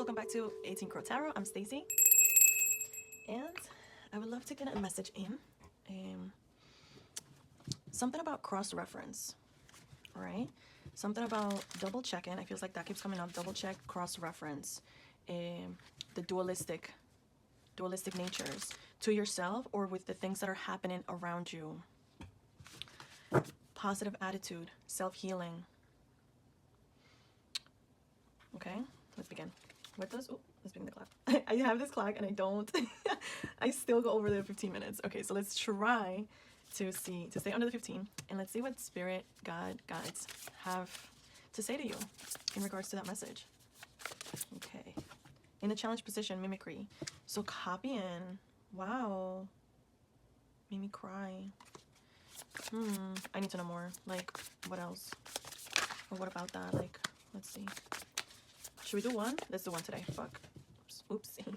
welcome back to 18 Crow Tarot. I'm Stacy, and I would love to get a message in. Something about cross-reference, all right? Something about double checking. I feel like that keeps coming up. Double check, cross-reference, the dualistic natures to yourself or with the things that are happening around you. Positive attitude, self-healing. Okay, let's begin. What does, let's begin the clock. I have this clock and I don't, I still go over the 15 minutes. Okay, so let's try to stay under the 15, and let's see what Spirit, God, guides have to say to you in regards to that message. Okay, in a challenge position, mimicry. So copy in. Wow, made me cry. I need to know more. Like, what else? Or what about that? Like, let's see. Should we do one? Let's do one today. Fuck. Oopsie.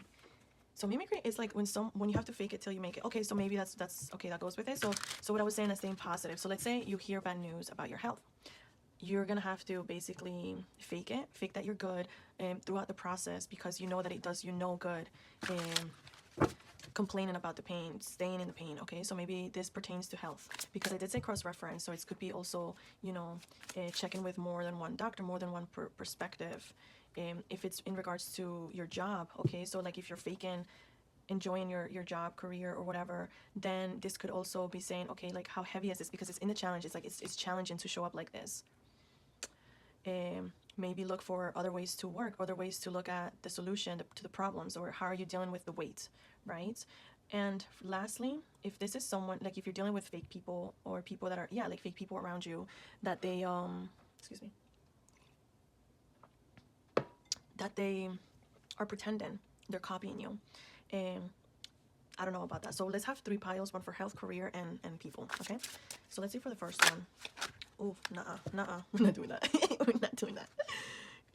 So mimicry is like when you have to fake it till you make it. Okay, so maybe that's okay, that goes with it. So what I was saying is staying positive. So let's say you hear bad news about your health. You're gonna have to basically fake it, fake that you're good throughout the process, because you know that it does you no good. Complaining about the pain, staying in the pain. Okay, so maybe this pertains to health, because I did say cross-reference, so it could be also, you know, checking with more than one doctor, more than one perspective. If it's in regards to your job, okay, so like if you're faking enjoying your job, career, or whatever, then this could also be saying, okay, like how heavy is this, because it's in the challenge. It's like it's challenging to show up like this. Maybe look for other ways to work, other ways to look at the solution to the problems, or how are you dealing with the weight, right? And lastly, if this is someone, like if you're dealing with fake people, or people that are, yeah, like fake people around you, that they, excuse me, that they are pretending, they're copying you. I don't know about that. So let's have 3 piles, one for health, career, and people, okay? So let's see for the first one. Oh, nuh-uh, we're not doing that. We're not doing that.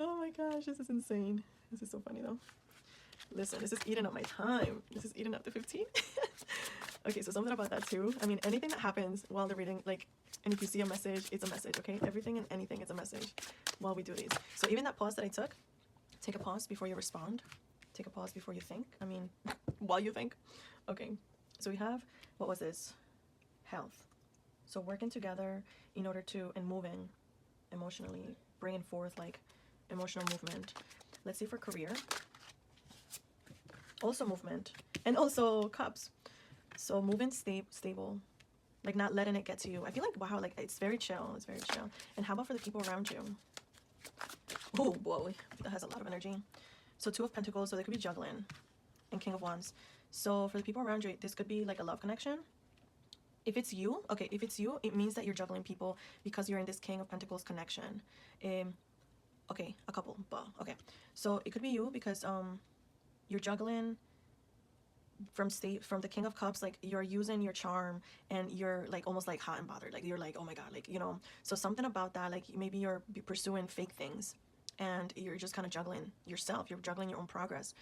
Oh my gosh, this is insane. This is so funny though. Listen, this is eating up my time. This is eating up the 15. Okay, so something about that too. I mean, anything that happens while they're reading, like, and if you see a message, it's a message, okay? Everything and anything is a message while we do these. So even that pause that I took, take a pause before you respond. Take a pause before you think. I mean, while you think. Okay, so we have, what was this? Health. So working together in order to, and moving emotionally, bringing forth like emotional movement. Let's see for career. Also movement, and also cups. So moving, stable, like not letting it get to you. I feel like, wow, like it's very chill. It's very chill. And how about for the people around you? Oh boy, that has a lot of energy. So 2 of Pentacles, so they could be juggling, and King of Wands. So for the people around you, this could be like a love connection. If it's you, okay, if it's you, it means that you're juggling people because you're in this King of Pentacles connection. Okay, a couple, but okay. So it could be you because you're juggling from the King of Cups, like you're using your charm, and you're like almost like hot and bothered, like you're like, oh my god, like, you know. So something about that, like maybe you're pursuing fake things, and you're just kind of juggling yourself. You're juggling your own progress.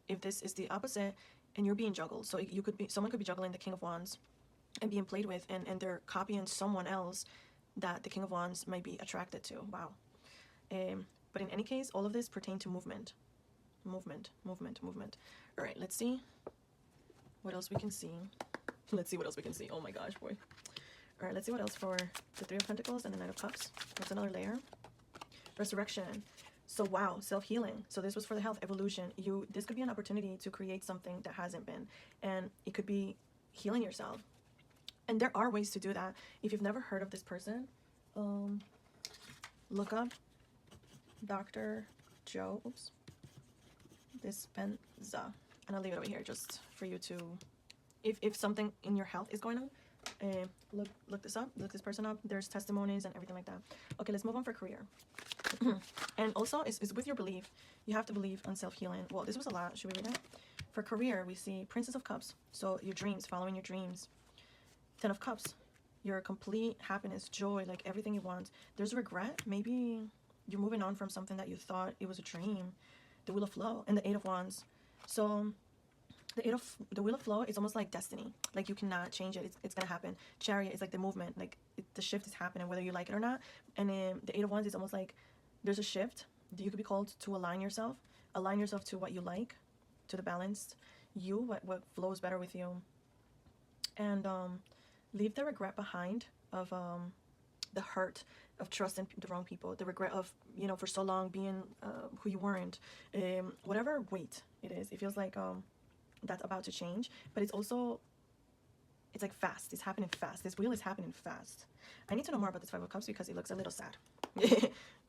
If this is the opposite, and you're being juggled, so you could be, someone could be juggling the King of Wands and being played with, and they're copying someone else that the King of Wands might be attracted to. Wow. But in any case, all of this pertain to movement. Movement. All right, let's see what else we can see. Let's see what else we can see. Oh my gosh, boy. All right, let's see what else for the 3 of Pentacles and the Knight of Cups. That's another layer. Resurrection. So wow, self-healing. So this was for the health, evolution. This could be an opportunity to create something that hasn't been, and it could be healing yourself. And there are ways to do that. If you've never heard of this person, look up Dr. Joe Dispenza, and I'll leave it over here just for you to, if something in your health is going on, look this up, look this person up. There's testimonies and everything like that. Okay, let's move on for career. And also, it's with your belief. You have to believe on self-healing. Well, this was a lot. Should we read it? For career, we see Princess of Cups. So your dreams, following your dreams. 10 of Cups, your complete happiness, joy, like everything you want. There's regret. Maybe you're moving on from something that you thought it was a dream. The Wheel of Flow and the 8 of Wands. So the Wheel of Flow is almost like destiny. Like you cannot change it. It's gonna happen. Chariot is like the movement. Like the shift is happening whether you like it or not. And then the 8 of Wands is almost like there's a shift. You could be called to align yourself, align yourself to what you like, to the balanced you, what flows better with you. And leave the regret behind of the hurt of trusting the wrong people, the regret of, you know, for so long being who you weren't. Whatever weight it is, it feels like that's about to change, but it's also, it's like fast. It's happening fast. This wheel is happening fast. I need to know more about this Five of Cups because it looks a little sad.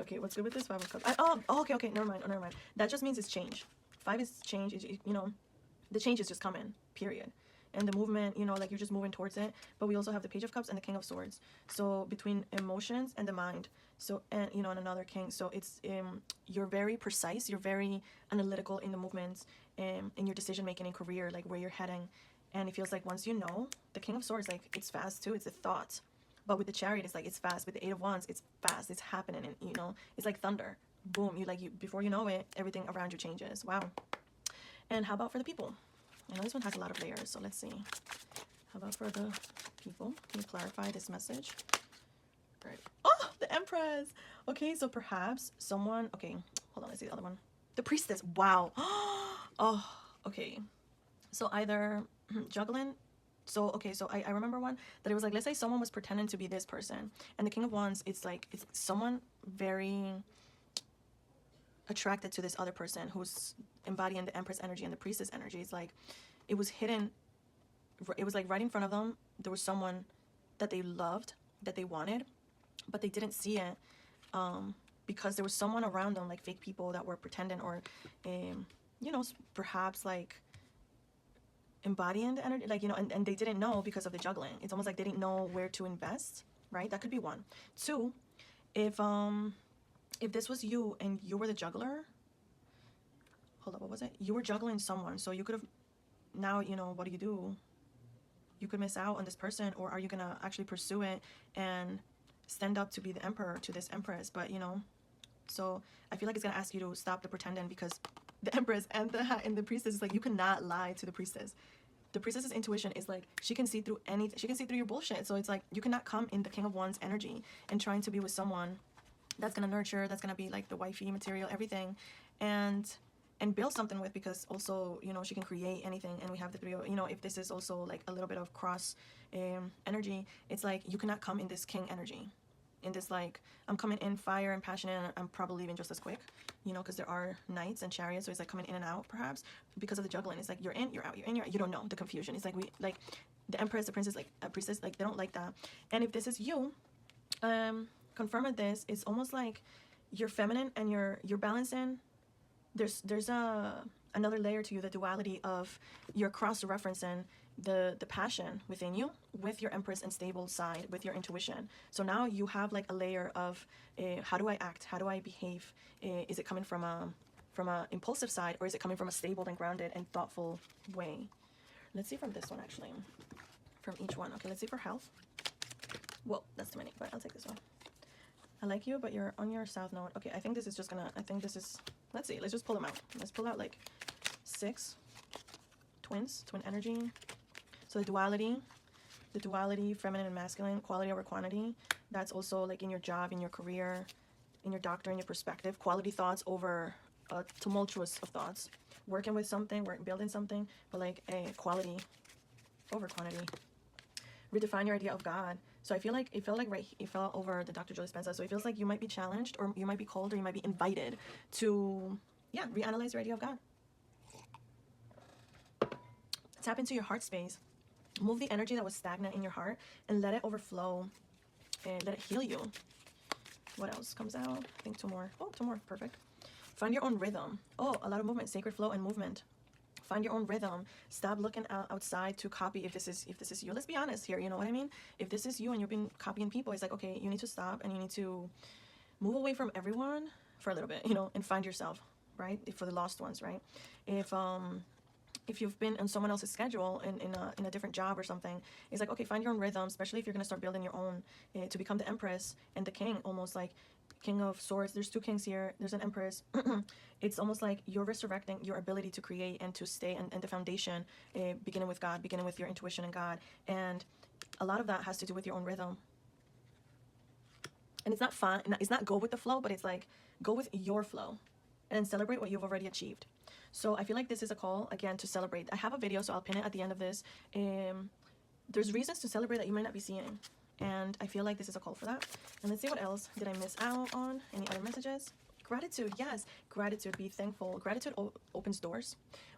Okay, what's good with this Five of Cups? Okay, never mind. Never mind. That just means it's change. Five is change. You know, the change is just coming, period. And the movement, you know, like you're just moving towards it. But we also have the Page of Cups and the King of Swords. So between emotions and the mind. So, and, you know, and another king. So it's, you're very precise. You're very analytical in the movements, in your decision making in career, like where you're heading. And it feels like once you know, the King of Swords, like it's fast too. It's a thought. But with the Chariot, it's like it's fast. With the Eight of Wands, it's fast. It's happening. And, you know, it's like thunder. Boom. Before you know it, everything around you changes. Wow. And how about for the people? I know this one has a lot of layers, so let's see. How about for the people? Can you clarify this message? All right. Oh, the Empress. Okay, so perhaps someone... Okay, hold on. Let's see the other one. The Priestess. Wow. Oh, okay. So either juggling... So, okay, so I remember one that it was like, let's say someone was pretending to be this person. And the King of Wands, it's like, it's someone very attracted to this other person who's embodying the Empress energy and the Priestess energy. It's like it was hidden. It was like right in front of them. There was someone that they loved, that they wanted, but they didn't see it because there was someone around them, like fake people that were pretending, or you know, perhaps like embodying the energy, like, you know, and they didn't know because of the juggling. It's almost like they didn't know where to invest, right? That could be one. Two, if this was you and you were the juggler, hold up, what was it? You were juggling someone, so you could have, now, you know, what do? You could miss out on this person, or are you gonna actually pursue it and stand up to be the emperor to this Empress? But, you know, so I feel like it's gonna ask you to stop the pretending, because the Empress and the Priestess is like, you cannot lie to the Priestess. The Priestess's intuition is like, she can see through anything. She can see through your bullshit. So it's like, you cannot come in the King of Wands energy and trying to be with someone that's gonna nurture, that's gonna be like the wifey material, everything, and build something with, because also, you know, she can create anything. And we have the three of, you know, if this is also like a little bit of cross energy, it's like you cannot come in this king energy, in this like, I'm coming in fire and passionate, and I'm probably leaving just as quick, you know, because there are knights and chariots, so it's like coming in and out perhaps because of the juggling. It's like you're in, you're out, you're in, you're out. You don't know, the confusion. It's like the Empress, the Princess, like a Priestess, like they don't like that. And if this is you, confirming this, it's almost like you're feminine and you're balancing. There's another layer to you, the duality of you're cross-referencing the passion within you with your Empress and stable side, with your intuition. So now you have like a layer of how do I act, how do I behave? Is it coming from a impulsive side, or is it coming from a stable and grounded and thoughtful way? Let's see from this one, actually, from each one. Okay, let's see for health. Well, that's too many, but I'll take this one. I like you, but you're on your south node. Okay, I think this is just gonna, let's see, let's just pull them out. Let's pull out like 6 twins, twin energy. So the duality, feminine and masculine, quality over quantity. That's also like in your job, in your career, in your doctor, in your perspective. Quality thoughts over tumultuous of thoughts. Working with something, building something, but like a quality over quantity. Redefine your idea of God. So I feel like it fell over the Dr. Joe Dispenza. So it feels like you might be challenged, or you might be called, or you might be invited to, yeah, reanalyze your idea of God. Tap into your heart space. Move the energy that was stagnant in your heart and let it overflow and let it heal you. What else comes out? I think 2 more. Oh, 2 more. Perfect. Find your own rhythm. Oh, a lot of movement. Sacred flow and movement. Find your own rhythm. Stop looking outside to copy. If this is you, let's be honest here. You know what I mean? If this is you and you've been copying people, it's like, okay, you need to stop and you need to move away from everyone for a little bit, you know, and find yourself, right? For the lost ones, right? If you've been on someone else's schedule in a different job or something, it's like, okay, find your own rhythm, especially if you're going to start building your own to become the Empress and the King, almost like King of Swords. There's 2 kings here. There's an Empress. It's almost like you're resurrecting your ability to create and to stay, and the foundation, beginning with God, beginning with your intuition and God. And a lot of that has to do with your own rhythm. And it's not fun. It's not go with the flow, but it's like go with your flow. and celebrate what you've already achieved. So I feel like this is a call, again, to celebrate. I have a video, so I'll pin it at the end of this. There's reasons to celebrate that you might not be seeing. And I feel like this is a call for that. And let's see what else did I miss out on. Any other messages? Gratitude, yes. Gratitude, be thankful. Gratitude opens doors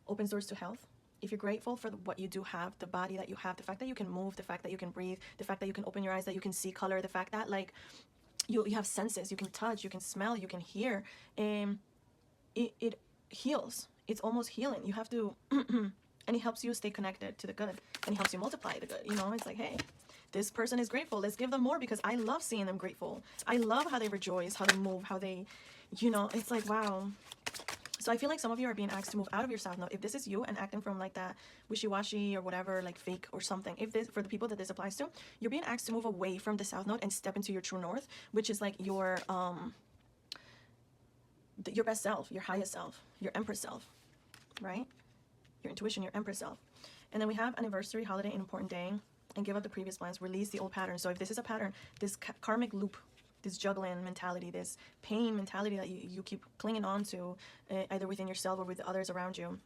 to health. If you're grateful for what you do have, the body that you have, the fact that you can move, the fact that you can breathe, the fact that you can open your eyes, that you can see color, the fact that like you have senses, you can touch, you can smell, you can hear, it heals. It's almost healing. You have to, and it helps you stay connected to the good, and it helps you multiply the good. You know, it's like, hey, this person is grateful. Let's give them more, because I love seeing them grateful. I love how they rejoice, how they move, how they, you know, it's like, wow. So I feel like some of you are being asked to move out of your south node. If this is you and acting from like that wishy-washy or whatever, like fake or something, if this, for the people that this applies to, you're being asked to move away from the south node and step into your true north, which is like your best self, your highest self, your empress self, right? Your intuition, your empress self. And then we have anniversary, holiday, important day, and give up the previous plans, release the old patterns. So if this is a pattern, this karmic loop, this juggling mentality, this pain mentality that you keep clinging on to, either within yourself or with the others around you,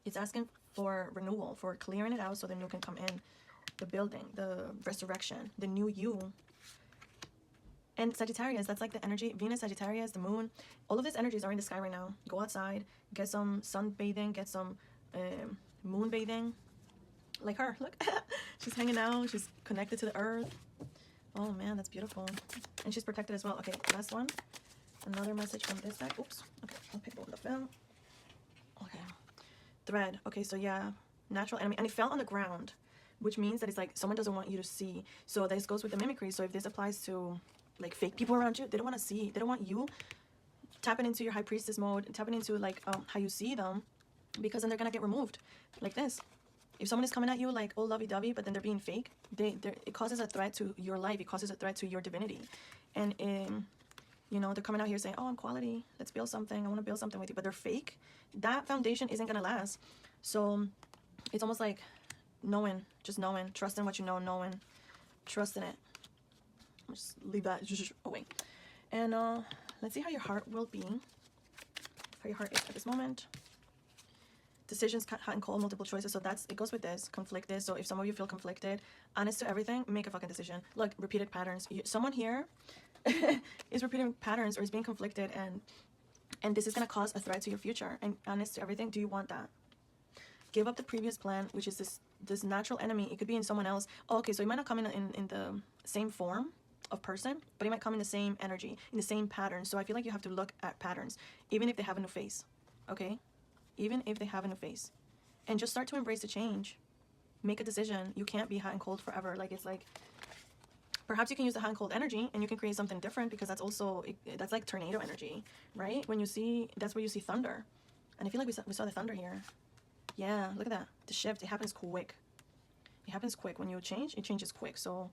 it's asking for renewal, for clearing it out so the new can come in, the building, the resurrection, the new you. And Sagittarius, that's like the energy, Venus, Sagittarius, the moon, all of these energies are in the sky right now. Go outside, get some sunbathing, get some moon bathing, like her, look. She's hanging out, she's connected to the earth. Oh man, that's beautiful. And she's protected as well. Okay, last one. Another message from this deck. Oops. Okay, I'll pick up the film. Okay. Thread. Okay, so yeah, natural enemy. And it fell on the ground, which means that it's like someone doesn't want you to see. So this goes with the mimicry. So if this applies to like fake people around you, they don't want to see. They don't want you tapping into your high priestess mode, tapping into like how you see them, because then they're gonna get removed like this. If someone is coming at you like, oh, lovey-dovey, but then they're being fake, it causes a threat to your life. It causes a threat to your divinity. And, you know, they're coming out here saying, oh, I'm quality. Let's build something. I want to build something with you. But they're fake. That foundation isn't going to last. So it's almost like knowing, just knowing, trusting what you know, knowing, trusting it. Just leave that away. And let's see how your heart will be. How your heart is at this moment. Decisions, hot and cold, multiple choices. So that's, it goes with this, conflicted. So if some of you feel conflicted, honest to everything, make a fucking decision. Look, repeated patterns. Someone here is repeating patterns or is being conflicted, and this is going to cause a threat to your future. And honest to everything, do you want that? Give up the previous plan, which is this natural enemy. It could be in someone else. Oh, okay, so it might not come in the same form of person, but it might come in the same energy, in the same pattern. So I feel like you have to look at patterns, even if they have a new face, okay? Even if they have a new face, and just start to embrace the change. Make a decision. You can't be hot and cold forever. Like, it's like, perhaps you can use the hot and cold energy and you can create something different, because that's also, that's like tornado energy, right? When you see, that's where you see thunder. And I feel like we saw the thunder here. Yeah, look at that. The shift, it happens quick. It happens quick. When you change, it changes quick. So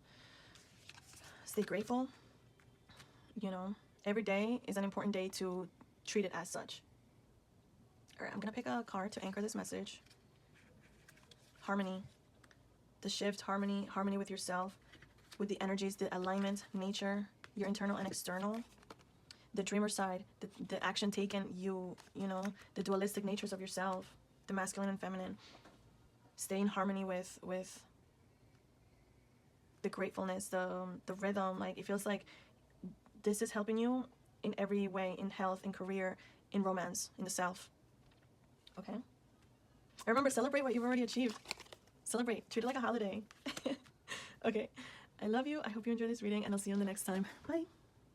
stay grateful. You know, every day is an important day to treat it as such. All right, I'm going to pick a card to anchor this message. Harmony. The shift, harmony, harmony with yourself, with the energies, the alignment, nature, your internal and external. The dreamer side, the action taken, you know, the dualistic natures of yourself, the masculine and feminine. Stay in harmony with the gratefulness, the rhythm. Like, it feels like this is helping you in every way, in health, in career, in romance, in the self. Okay. And remember, celebrate what you've already achieved. Celebrate. Treat it like a holiday. Okay. I love you. I hope you enjoyed this reading, and I'll see you on the next time. Bye.